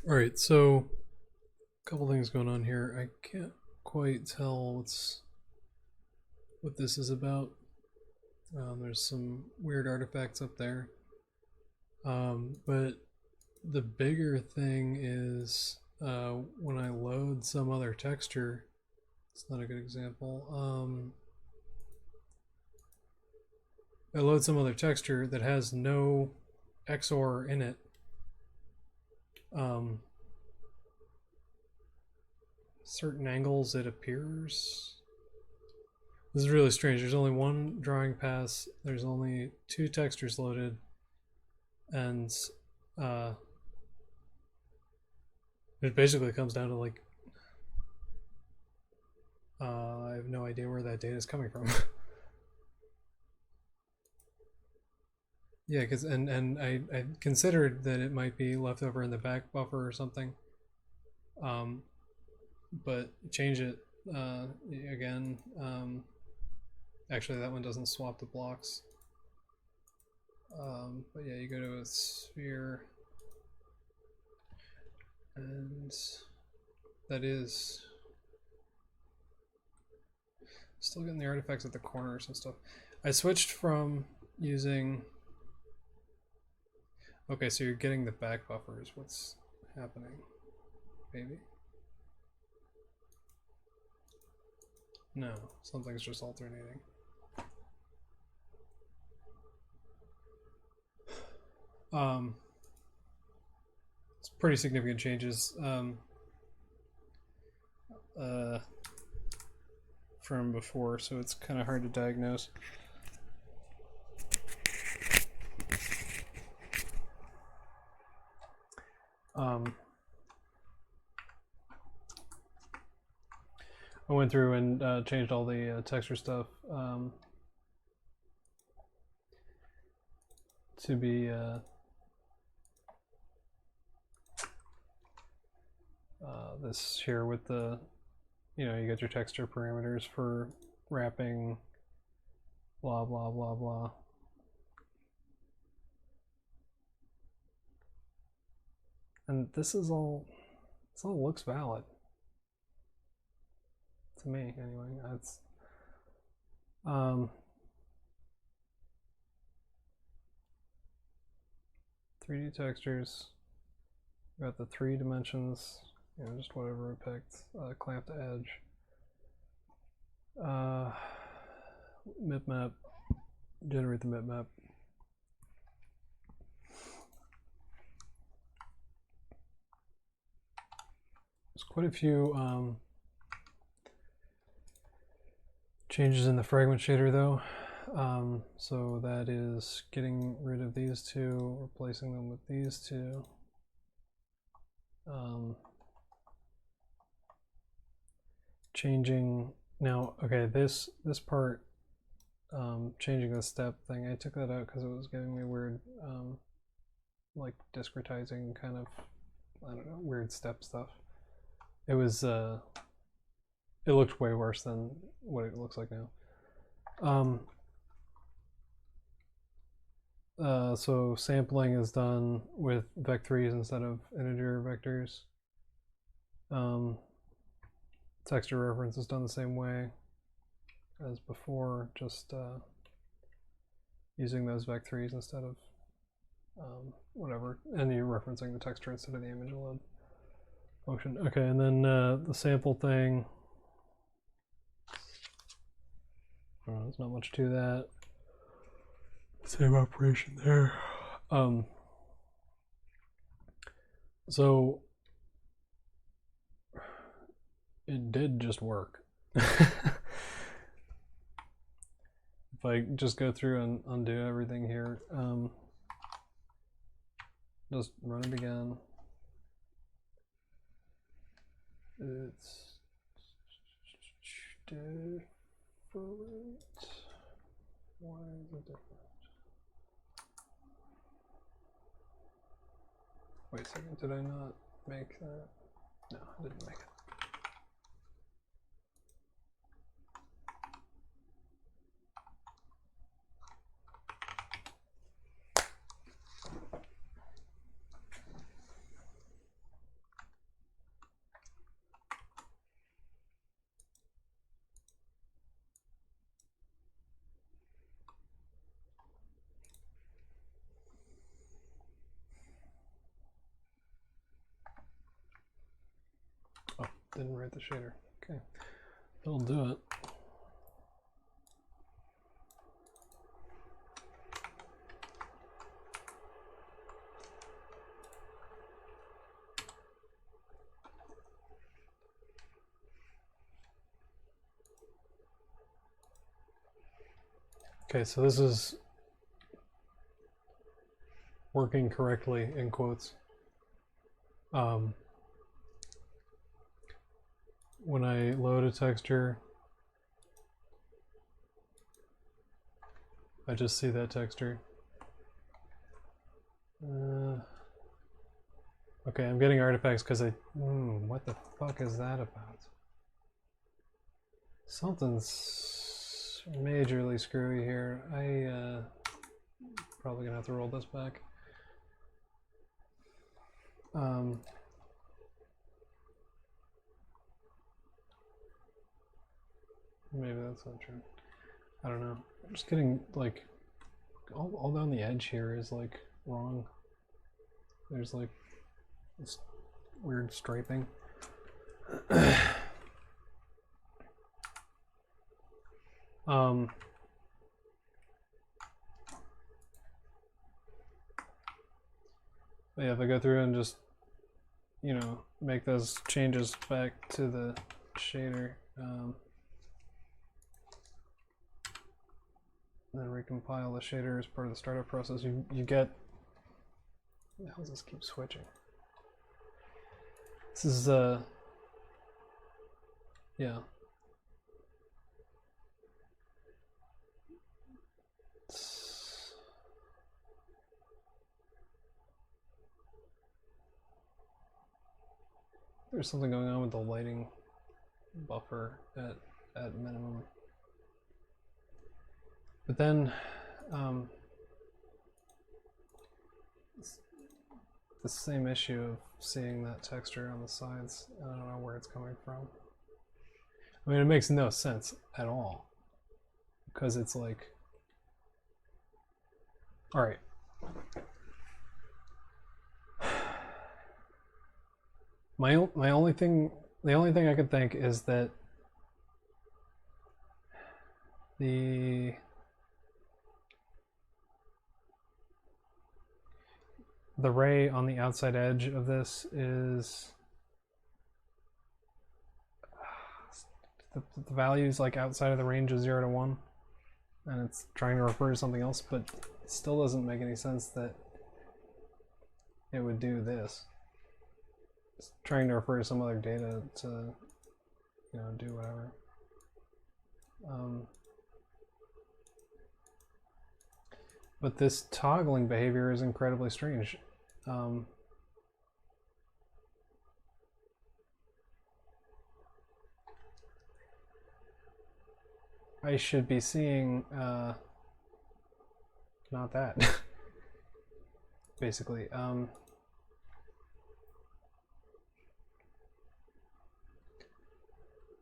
All right, so a couple things going on here. I can't quite tell what this is about. There's some weird artifacts up there, but the bigger thing is when I load some other texture. It's not a good example. I load some other texture that has no XOR in it. Um, certain angles it appears. This is really strange. There's only one drawing pass. There's only two textures loaded, and uh, it basically comes down to like I have no idea where that data is coming from. Yeah, because and I considered that it might be left over in the back buffer or something, um, but change it again. Actually, that one doesn't swap the blocks. But yeah, you go to a sphere, and that is still getting the artifacts at the corners and stuff. I switched from using. Okay, so you're getting the back buffers. What's happening? Maybe? No, something's just alternating. It's pretty significant changes from before, so it's kind of hard to diagnose. I went through and changed all the texture stuff to be this here with the, you get your texture parameters for wrapping, blah, blah, blah, blah. And this all looks valid. To me, anyway. That's 3D textures. Got the 3 dimensions, just whatever we picked. Clamped edge. Mip-map. Generate the mip-map. There's quite a few changes in the fragment shader though. So that is getting rid of these two, replacing them with these two. Changing now. Okay, this part, changing the step thing. I took that out because it was giving me weird, like discretizing kind of, I don't know, weird step stuff. It was it looked way worse than what it looks like now. So sampling is done with vec3s instead of integer vectors. Texture reference is done the same way as before, just using those vec3s instead of whatever, and you're referencing the texture instead of the image load function. Okay, and then the sample thing, there's not much to that. Same operation there. So it did just work. If I just go through and undo everything here, just run it again. It's different. Why is it different? Wait a second, did I not make that? No, I didn't make it. didn't write the shader. Okay, that'll do it. Okay, so this is working correctly in quotes. When I load a texture, I just see that texture. Okay, I'm getting artifacts because what the fuck is that about? Something's majorly screwy here. Probably gonna have to roll this back. Maybe that's not true. I don't know. I'm just getting like all down the edge here is like wrong. There's like this weird striping. But yeah, if I go through and just, you know, make those changes back to the shader, then recompile the shader as part of the startup process, you get, how does this keep switching? This is yeah. There's something going on with the lighting buffer at minimum. But then it's the same issue of seeing that texture on the sides. I don't know where it's coming from. I mean, it makes no sense at all, because it's like, all right. The only thing I could think is that the ray on the outside edge of this is the value's like outside of the range of 0 to 1, and it's trying to refer to something else, but it still doesn't make any sense that it would do this. It's trying to refer to some other data to, you know, do whatever. But this toggling behavior is incredibly strange. I should be seeing not that. Basically.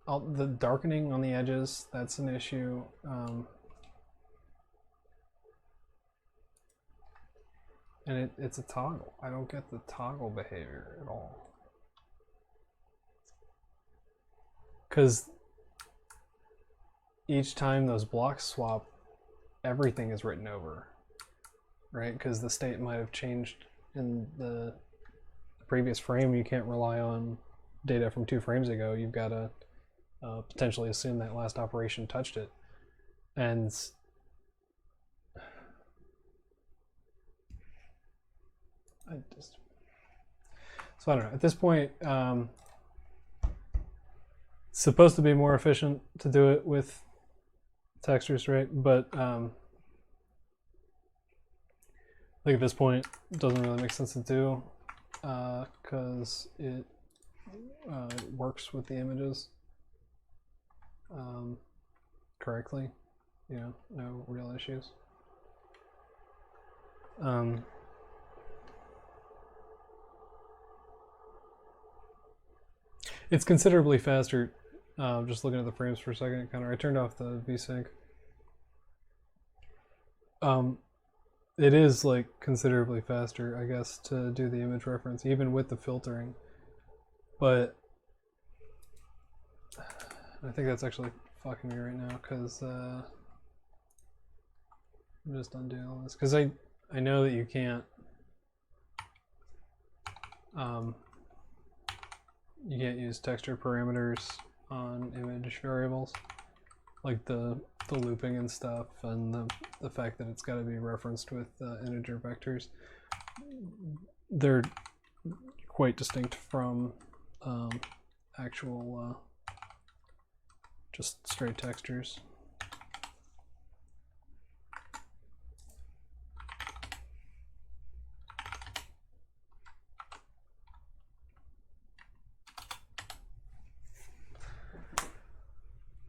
The darkening on the edges, that's an issue. And it's a toggle. I don't get the toggle behavior at all. Because each time those blocks swap, everything is written over, right? Because the state might have changed in the previous frame. You can't rely on data from 2 frames ago. You've got to potentially assume that last operation touched it. And so I don't know. At this point, it's supposed to be more efficient to do it with textures, right? But I think at this point, it doesn't really make sense to do, because it works with the images correctly. You know, no real issues. It's considerably faster. Just looking at the frames for a second, I turned off the VSync. It is like considerably faster, I guess, to do the image reference, even with the filtering. But I think that's actually fucking me right now because I'm just undoing all this because I know that you can't use texture parameters on image variables, like the looping and stuff, and the fact that it's got to be referenced with integer vectors. They're quite distinct from actual just straight textures.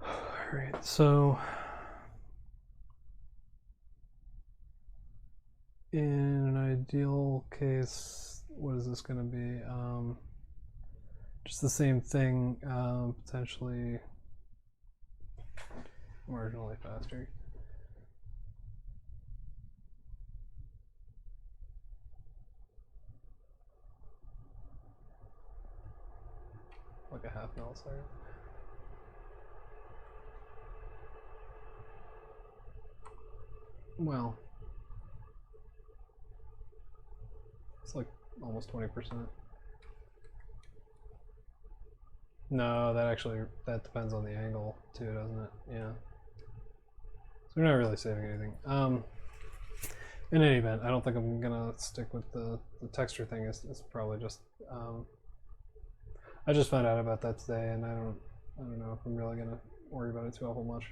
Alright, so in an ideal case, what is this going to be? Just the same thing, potentially marginally faster. Like a half millisecond. Well, it's like almost 20%. No, that depends on the angle too, doesn't it? Yeah. So we're not really saving anything. In any event, I don't think I'm gonna stick with the texture thing. It's probably just I just found out about that today, and I don't know if I'm really gonna worry about it too awful much.